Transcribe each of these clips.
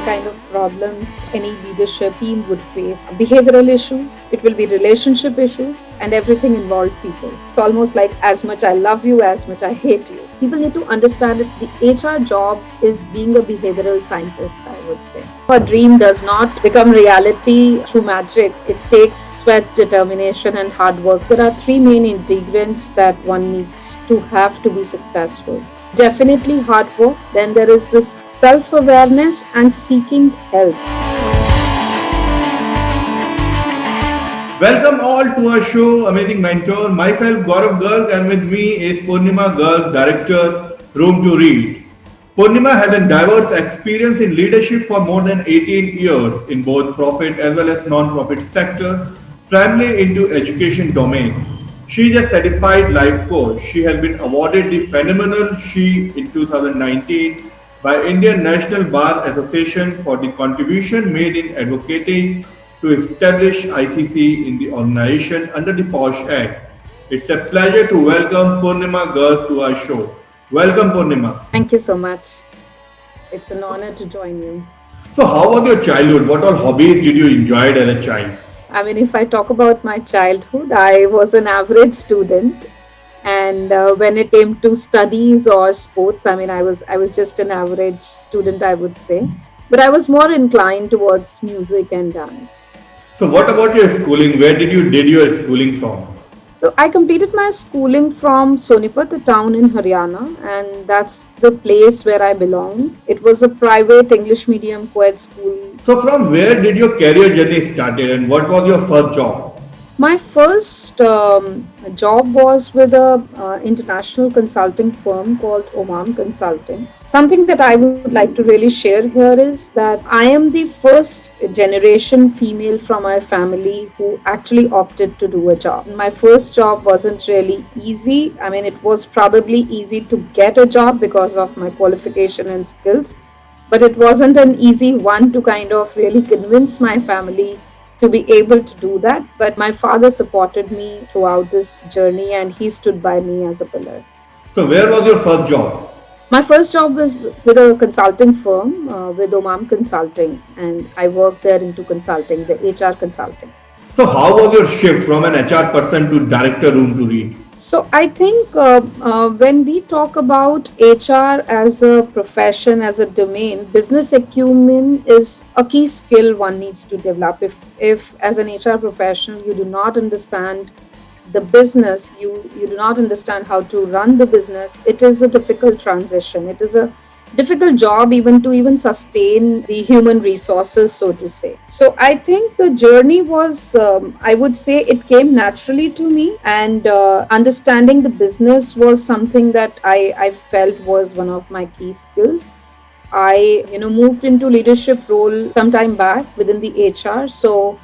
kind of problems any leadership team would face. Behavioral issues, it will be relationship issues, and everything involved people. It's almost like as much I love you, as much I hate you. People need to understand that the HR job is being a behavioral scientist, I would say. A dream does not become reality through magic. It takes sweat, determination, and hard work. There are three main ingredients that one needs to have to be successful. Definitely hard work. Then there is this self-awareness and seeking help. Welcome all to our show, Amazing Mentor. Myself, Gaurav Garg, and with me is Purnima Garg, Director, Room to Read. Purnima has a diverse experience in leadership for more than 18 years in both profit as well as non-profit sector, primarily into education domain. She is a certified life coach. She has been awarded the Phenomenal She in 2019 by Indian National Bar Association for the contribution made in advocating to establish ICC in the organization under the POSH Act. It's a pleasure to welcome Purnima Garg to our show. Welcome, Purnima. Thank you so much. It's an honor to join you. So, how was your childhood? What all hobbies did you enjoy as a child? I mean, if I talk about my childhood, I was an average student, and when it came to studies or sports, I was just an average student, I would say. But I was more inclined towards music and dance. So, what about your schooling? Where did you did your schooling from? So I completed my schooling from Sonipat, a town in Haryana, and that's the place where I belong. It was a private English medium co-ed school. So, from where did your career journey started, and what was your first job? My first job was with a international consulting firm called Omam Consulting. Something that I would like to really share here is that I am the first generation female from my family who actually opted to do a job. My first job wasn't really easy. I mean, it was probably easy to get a job because of my qualification and skills, but it wasn't an easy one to kind of really convince my family to be able to do that. But my father supported me throughout this journey and he stood by me as a pillar. So, where was your first job? My first job was with a consulting firm, with Omam Consulting, and I worked there into consulting, the HR consulting. So, how was your shift from an HR person to director room to read? So I think when we talk about HR as a profession, as a domain, business acumen is a key skill one needs to develop. If as an HR professional you do not understand the business, you do not understand how to run the business, it is a difficult transition. It is a difficult job even to even sustain the human resources, so to say. So I think the journey was, I would say it came naturally to me, and understanding the business was something that I felt was one of my key skills. I moved into leadership role some time back within the HR. So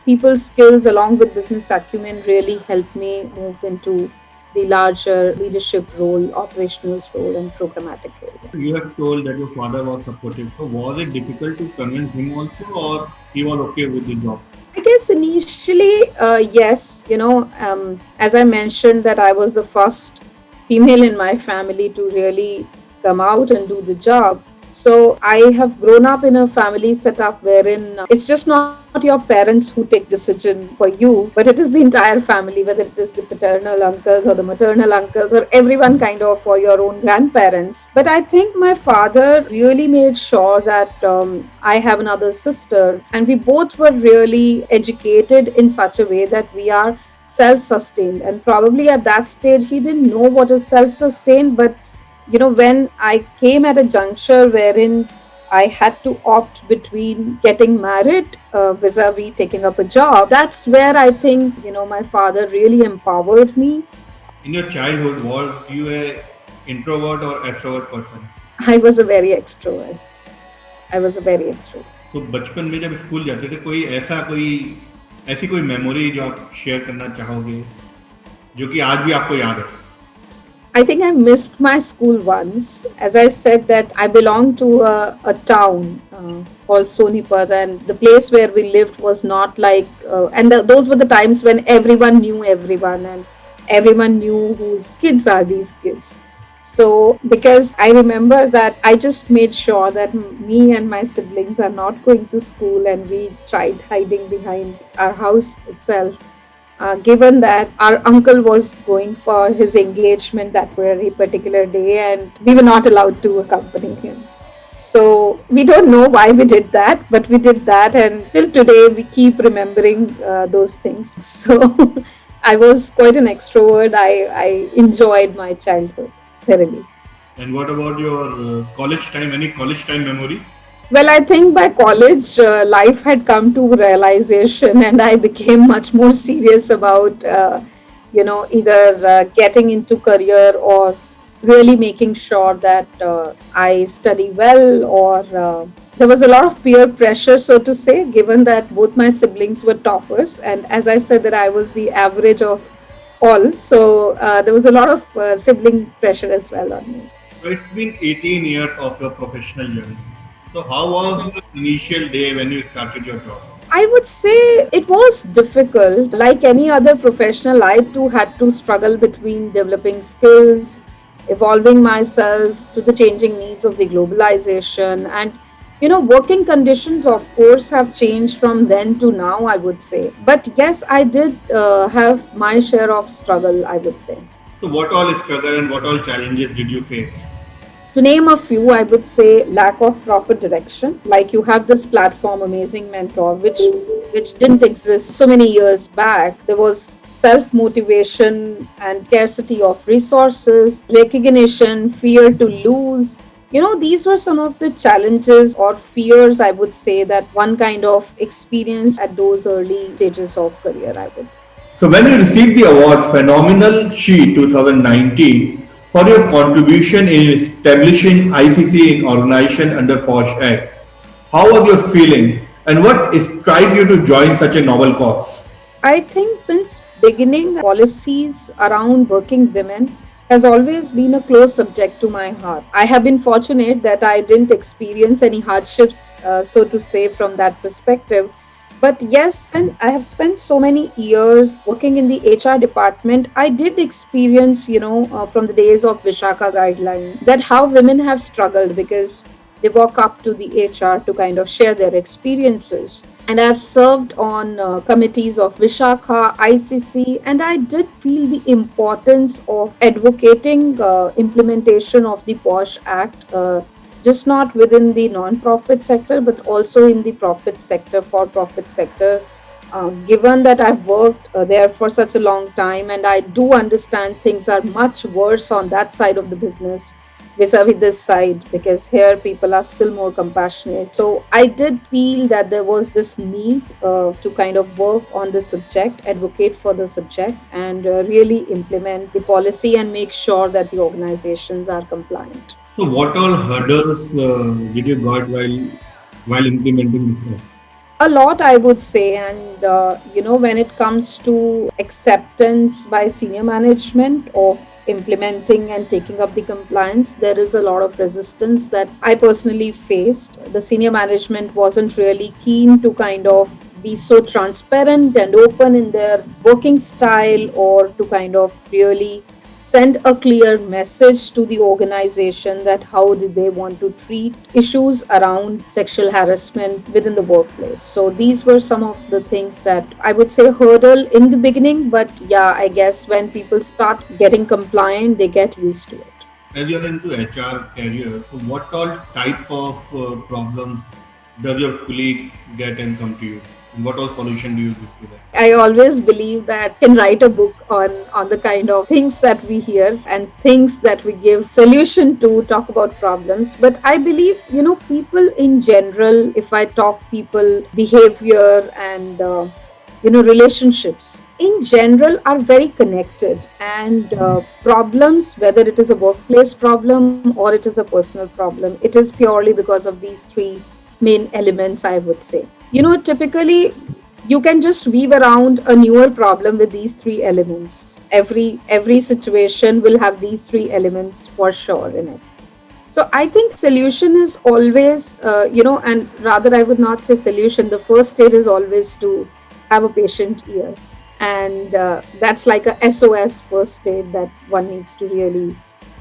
people skills along with business acumen really helped me move into the larger leadership role, operational role, and programmatic role. You have told that your father was supportive. So, was it difficult to convince him also, or he was okay with the job? I guess initially, yes, as I mentioned, that I was the first female in my family to really come out and do the job. So I have grown up in a family setup wherein it's just not your parents who take decision for you, but it is the entire family, whether it is the paternal uncles or the maternal uncles or everyone kind of, or your own grandparents. But I think my father really made sure that I have another sister, and we both were really educated in such a way that we are self-sustained. And probably at that stage he didn't know what is self-sustained, but when I came at a juncture wherein I had to opt between getting married vis-a-vis taking up a job, that's where I think, my father really empowered me. In your childhood, was you a introvert or extrovert person? I was a very extrovert. I was a very extrovert. तो बचपन में जब school जाते थे कोई ऐसी कोई memory जो आप शेयर करना चाहोगे जो कि आज भी आपको याद है? I think I missed my school once. As I said, that I belong to a town called Sonipat, and the place where we lived was not like, those were the times when everyone knew everyone and everyone knew whose kids are these kids. So, because I remember that I just made sure that me and my siblings are not going to school, and we tried hiding behind our house itself, given that our uncle was going for his engagement that very particular day, and we were not allowed to accompany him. So we don't know why we did that, but we did that, and till today we keep remembering those things. So I was quite an extrovert. I enjoyed my childhood thoroughly. And what about your college time? Any college time memory? Well, I think by college, life had come to realization, and I became much more serious about, either getting into career or really making sure that I study well. Or there was a lot of peer pressure, so to say, given that both my siblings were toppers, and as I said, that I was the average of all. So there was a lot of sibling pressure as well on me. So it's been 18 years of your professional journey. So how was your initial day when you started your job? I would say it was difficult. Like any other professional, I too had to struggle between developing skills, evolving myself to the changing needs of the globalization. And, working conditions, of course, have changed from then to now, I would say. But yes, I did have my share of struggle, I would say. So what all struggle and what all challenges did you face? To name a few, I would say lack of proper direction. Like you have this platform, Amazing Mentor, which didn't exist so many years back. There was self motivation and scarcity of resources, recognition, fear to lose. These were some of the challenges or fears, I would say, that one kind of experience at those early stages of career, I would say. So when you received the award Phenomenal She 2019 for your contribution in establishing ICC in organization under POSH Act, how was your feeling and what inspired you to join such a noble cause? I think since beginning, policies around working women has always been a close subject to my heart. I have been fortunate that I didn't experience any hardships, so to say, from that perspective. But yes, and I have spent so many years working in the HR department. I did experience, from the days of Vishaka guideline, that how women have struggled because they walk up to the HR to kind of share their experiences. And I've served on committees of Vishaka, ICC, and I did feel the importance of advocating implementation of the POSH Act, just not within the non-profit sector, but also in the profit sector, for-profit sector. Given that I've worked there for such a long time, and I do understand things are much worse on that side of the business vis-a-vis this side, because here people are still more compassionate. So I did feel that there was this need to kind of work on the subject, advocate for the subject, and really implement the policy and make sure that the organizations are compliant. So what all hurdles did you got while implementing this act? A lot, I would say. And when it comes to acceptance by senior management of implementing and taking up the compliance, there is a lot of resistance that I personally faced. The senior management wasn't really keen to kind of be so transparent and open in their working style, or to kind of really send a clear message to the organization that how do they want to treat issues around sexual harassment within the workplace. So these were some of the things that I would say hurdle in the beginning, but yeah, I guess when people start getting compliant, they get used to it. As you're into HR career, so what all type of problems does your colleague get and come to you? And what all solution do you give to them? I always believe that can write a book on the kind of things that we hear and things that we give solution to, talk about problems. But I believe, people in general, if I talk people behavior and relationships in general are very connected, and problems, whether it is a workplace problem or it is a personal problem, it is purely because of these three main elements, I would say. Typically you can just weave around a newer problem with these three elements. Every situation will have these three elements for sure in it. So I think solution is always, and rather I would not say solution. The first stage is always to have a patient ear, and that's like a SOS first stage that one needs to really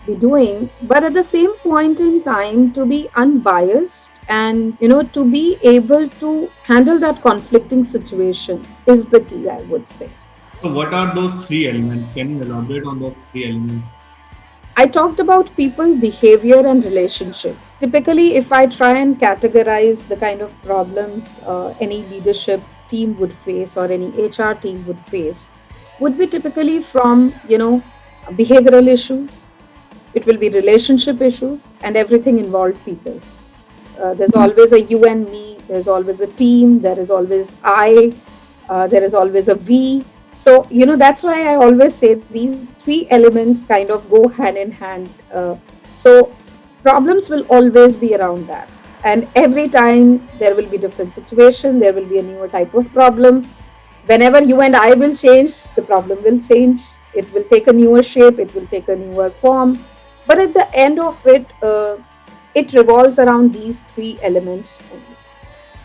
be doing, but at the same point in time to be unbiased and to be able to handle that conflicting situation is the key, I would say. So, what are those three elements? Can you elaborate on those three elements? I talked about people, behavior, and relationship. Typically, if I try and categorize the kind of problems any leadership team would face or any HR team would face, would be typically from, behavioral issues, it will be relationship issues, and everything involved people. There's always a you and me, there's always a team, there is always I, there is always a we. So, that's why I always say these three elements kind of go hand in hand. So, problems will always be around that. And every time there will be different situation, there will be a newer type of problem. Whenever you and I will change, the problem will change. It will take a newer shape, it will take a newer form. But at the end of it, it revolves around these three elements only.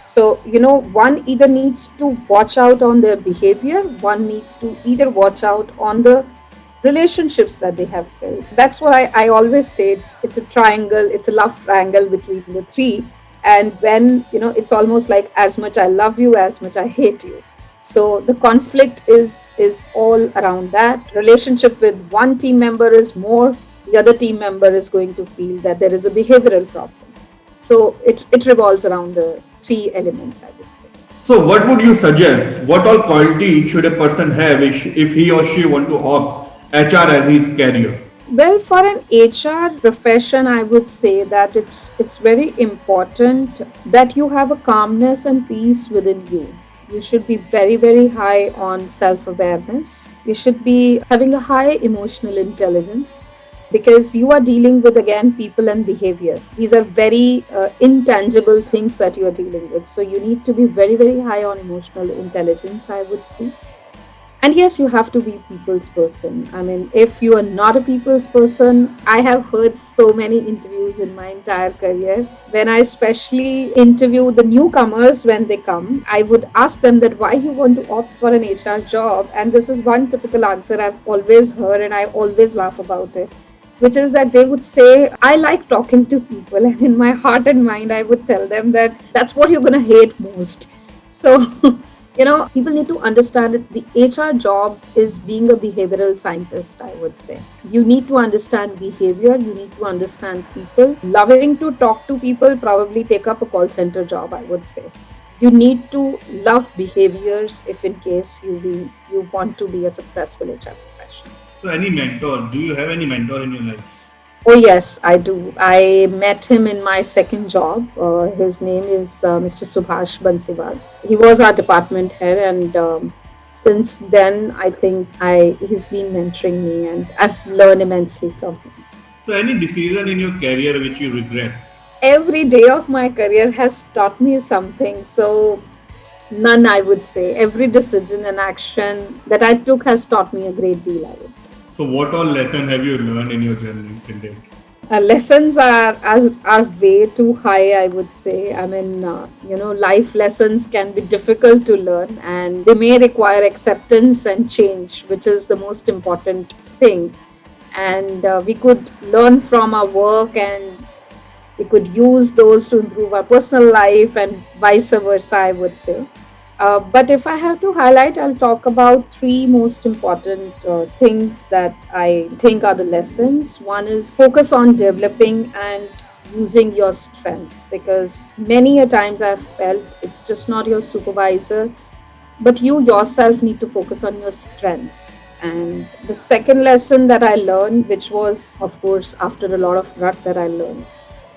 So, one either needs to watch out on their behavior, one needs to either watch out on the relationships that they have built. That's what I always say, it's a triangle, it's a love triangle between the three. And when, it's almost like as much I love you, as much I hate you. So the conflict is all around that. Relationship with one team member is more, the other team member is going to feel that there is a behavioral problem. So it revolves around the three elements, I would say. So, what would you suggest? What all quality should a person have if he or she want to opt HR as his career? Well, for an HR profession, I would say that it's very important that you have a calmness and peace within you. You should be very, very high on self awareness. You should be having a high emotional intelligence because you are dealing with, again, people and behavior. These are very intangible things that you are dealing with. So you need to be very, very high on emotional intelligence, I would say. And yes, you have to be people's person. I mean, if you are not a people's person, I have heard so many interviews in my entire career. When I especially interview the newcomers when they come, I would ask them that why you want to opt for an HR job. And this is one typical answer I've always heard and I always laugh about it, which is that they would say, I like talking to people. And in my heart and mind, I would tell them that that's what you're going to hate most. So, people need to understand that the HR job is being a behavioral scientist, I would say. You need to understand behavior, you need to understand people. Loving to talk to people, probably take up a call center job, I would say. You need to love behaviors if in case you want to be a successful HR professional. So, any mentor? Do you have any mentor in your life? Oh, yes, I do. I met him in my second job. His name is Mr. Subhash Bansiwal. He was our department head, and since then, I think he's been mentoring me, and I've learned immensely from him. So, any decision in your career which you regret? Every day of my career has taught me something. So, none, I would say. Every decision and action that I took has taught me a great deal, I would say. So, what all lesson have you learned in your journey till date? Lessons are way too high, I would say. I mean, life lessons can be difficult to learn, and they may require acceptance and change, which is the most important thing. And we could learn from our work, and we could use those to improve our personal life, and vice versa, I would say. But if I have to highlight, I'll talk about three most important things that I think are the lessons. One is focus on developing and using your strengths, because many a times I've felt it's just not your supervisor, but you yourself need to focus on your strengths. And the second lesson that I learned, which was, of course, after a lot of rut that I learned,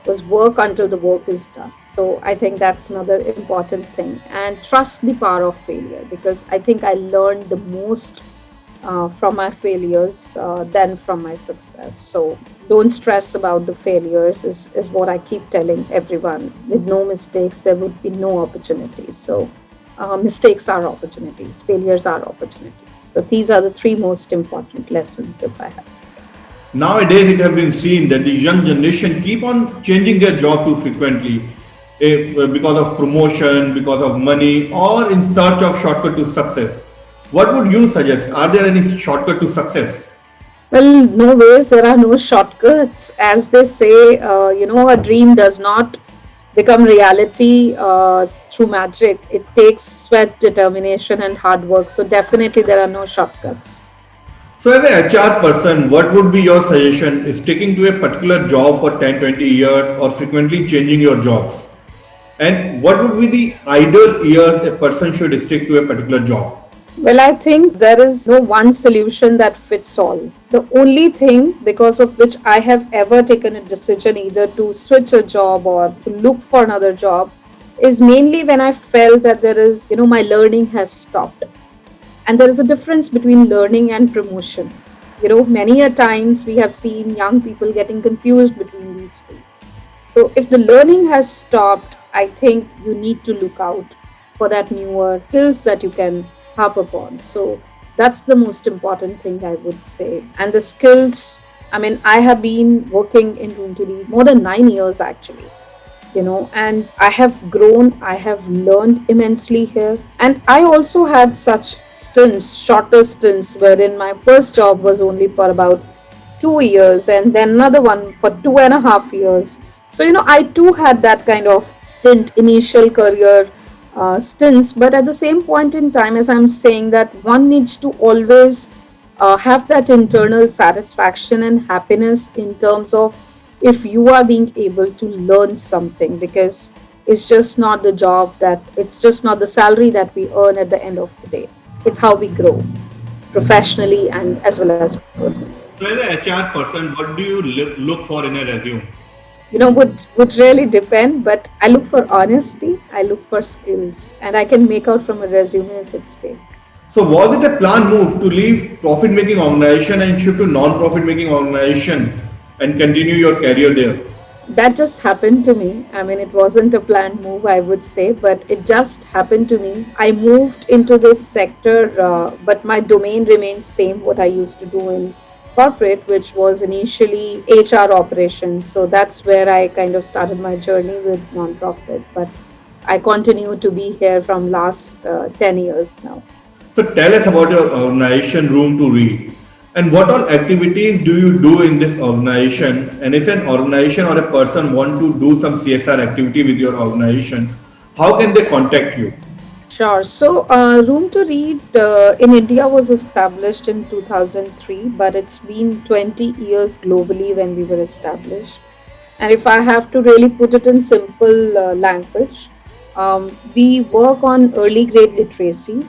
was work until the work is done. So I think that's another important thing. And trust the power of failure, because I think I learned the most from my failures than from my success. So don't stress about the failures is what I keep telling everyone. With no mistakes, there would be no opportunities. So mistakes are opportunities, failures are opportunities. So these are the three most important lessons, if I have to say. Nowadays, it has been seen that the young generation keep on changing their job too frequently, because of promotion, because of money, or in search of shortcut to success. What would you suggest? Are there any shortcut to success? Well, no ways, there are no shortcuts. As they say, a dream does not become reality through magic. It takes sweat, determination, and hard work. So, definitely, there are no shortcuts. So, as an HR person, what would be your suggestion? Sticking to a particular job for 10, 20 years or frequently changing your jobs? And what would be the ideal years a person should stick to a particular job? Well, I think there is no one solution that fits all. The only thing because of which I have ever taken a decision either to switch a job or to look for another job is mainly when I felt that my learning has stopped. And there is a difference between learning and promotion. Many a times we have seen young people getting confused between these two. So if the learning has stopped, I think you need to look out for that newer skills that you can harp upon. So that's the most important thing I would say. And the skills, I mean, I have been working in Room to Lead more than 9 years actually. And I have grown, I have learned immensely here. And I also had such stints, shorter stints, wherein my first job was only for about 2 years and then another one for 2.5 years. So, I too had that kind of stint, initial career stints, but at the same point in time, as I'm saying, that one needs to always have that internal satisfaction and happiness in terms of if you are being able to learn something, because it's just not the salary that we earn at the end of the day. It's how we grow professionally and as well as personally. So, as an HR person, what do you look for in a resume? Would really depend, but I look for honesty, I look for skills, and I can make out from a resume if it's fake. So, was it a planned move to leave profit-making organization and shift to non-profit-making organization and continue your career there? That just happened to me. I mean, it wasn't a planned move, I would say, but it just happened to me. I moved into this sector, but my domain remains same, what I used to do in corporate, which was initially HR operations. So that's where I kind of started my journey with nonprofit. But I continue to be here from last 10 years now. So tell us about your organization Room to Read and what all activities do you do in this organization, and if an organization or a person want to do some CSR activity with your organization, how can they contact you? Sure. So, Room to Read in India was established in 2003, but it's been 20 years globally when we were established. And if I have to really put it in simple language, we work on early grade literacy,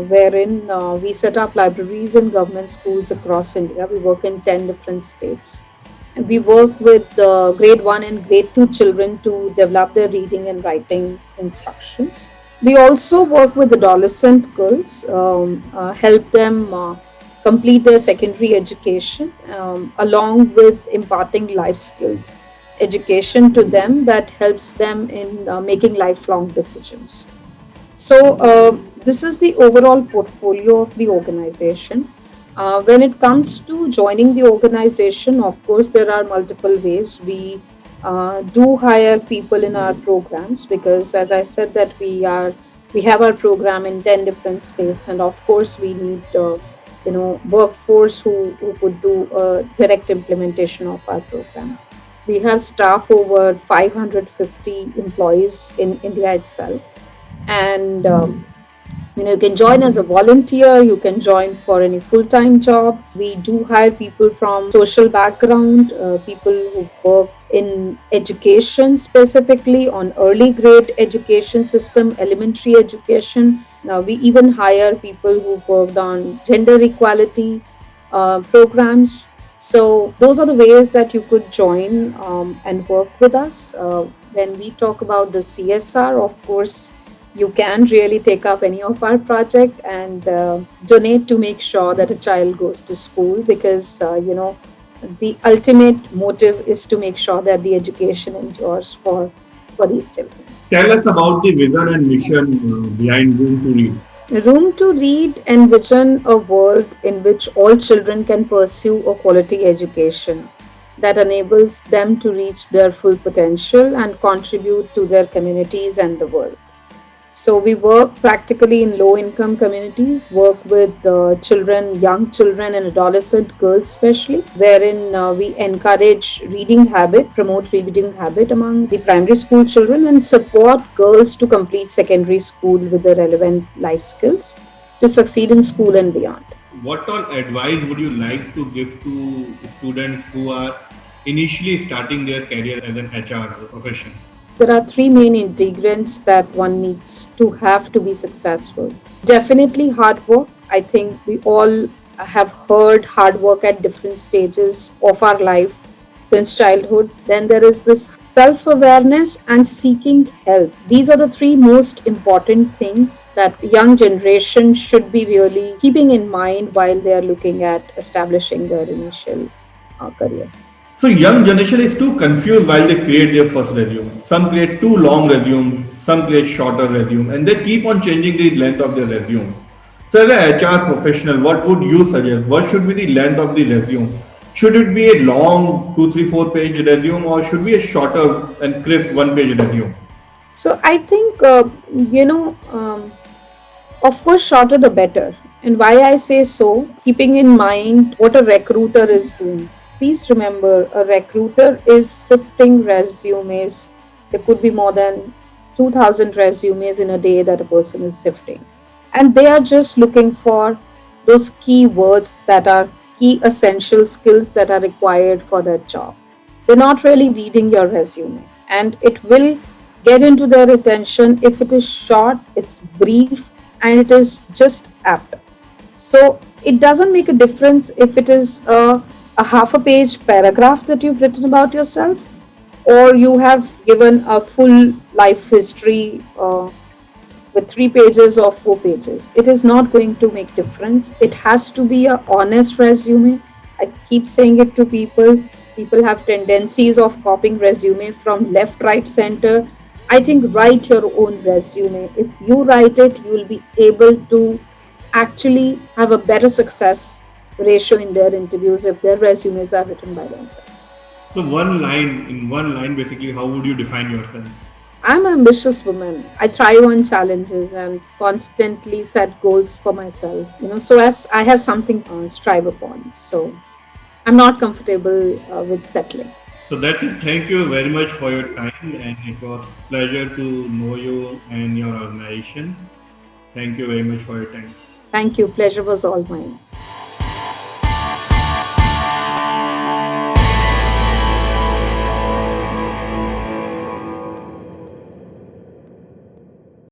wherein we set up libraries in government schools across India. We work in 10 different states. And we work with grade 1 and grade 2 children to develop their reading and writing instructions. We also work with adolescent girls, help them complete their secondary education, along with imparting life skills education to them that helps them in making lifelong decisions. So, this is the overall portfolio of the organization. When it comes to joining the organization, of course, there are multiple ways. We do hire people in our programs because, as I said, that we have our program in 10 different states, and of course, we need workforce who could do a direct implementation of our program. We have staff over 550 employees in India itself, and you can join as a volunteer, you can join for any full-time job. We do hire people from social background, people who work in education, specifically on early grade education system, elementary education. Now we even hire people who've worked on gender equality programs. So those are the ways that you could join and work with us. When we talk about the CSR, of course, you can really take up any of our project and donate to make sure that a child goes to school, because the ultimate motive is to make sure that the education endures for these children. Tell us about the vision and mission behind Room to Read. Room to Read envision a world in which all children can pursue a quality education that enables them to reach their full potential and contribute to their communities and the world. So we work practically in low income communities, work with children, young children and adolescent girls especially, wherein we encourage reading habit, promote reading habit among the primary school children and support girls to complete secondary school with the relevant life skills to succeed in school and beyond. What all advice would you like to give to students who are initially starting their career as an HR as a profession? There are three main ingredients that one needs to have to be successful. Definitely hard work. I think we all have heard hard work at different stages of our life since childhood. Then there is this self awareness and seeking help. These are the three most important things that young generation should be really keeping in mind while they are looking at establishing their initial career. So young generation is too confused while they create their first resume. Some create too long resumes, some create shorter resume, and they keep on changing the length of their resume. So as an HR professional, what would you suggest? What should be the length of the resume? Should it be a long 2, 3, 4 page resume or should be a shorter and crisp 1 page resume? So I think, of course, shorter the better. And why I say so, keeping in mind what a recruiter is doing. Please remember, a recruiter is sifting resumes. There could be more than 2,000 resumes in a day that a person is sifting. And they are just looking for those key words that are key essential skills that are required for that job. They're not really reading your resume. And it will get into their attention if it is short, it's brief, and it is just apt. So it doesn't make a difference if it is a half a page paragraph that you've written about yourself or you have given a full life history with 3 pages or 4 pages. It is not going to make difference. It has to be a honest resume. I keep saying it to people. People have tendencies of copying resume from left, right, center. I think write your own resume. If you write it, you will be able to actually have a better success ratio in their interviews if their resumes are written by themselves. So in one line basically, how would you define yourself? I'm an ambitious woman. I thrive on challenges and constantly set goals for myself, so as I have something to strive upon. So I'm not comfortable with settling. So that's it. Thank you very much for your time and it was pleasure to know you and your organization. Thank you very much for your time. Thank you. Pleasure was all mine.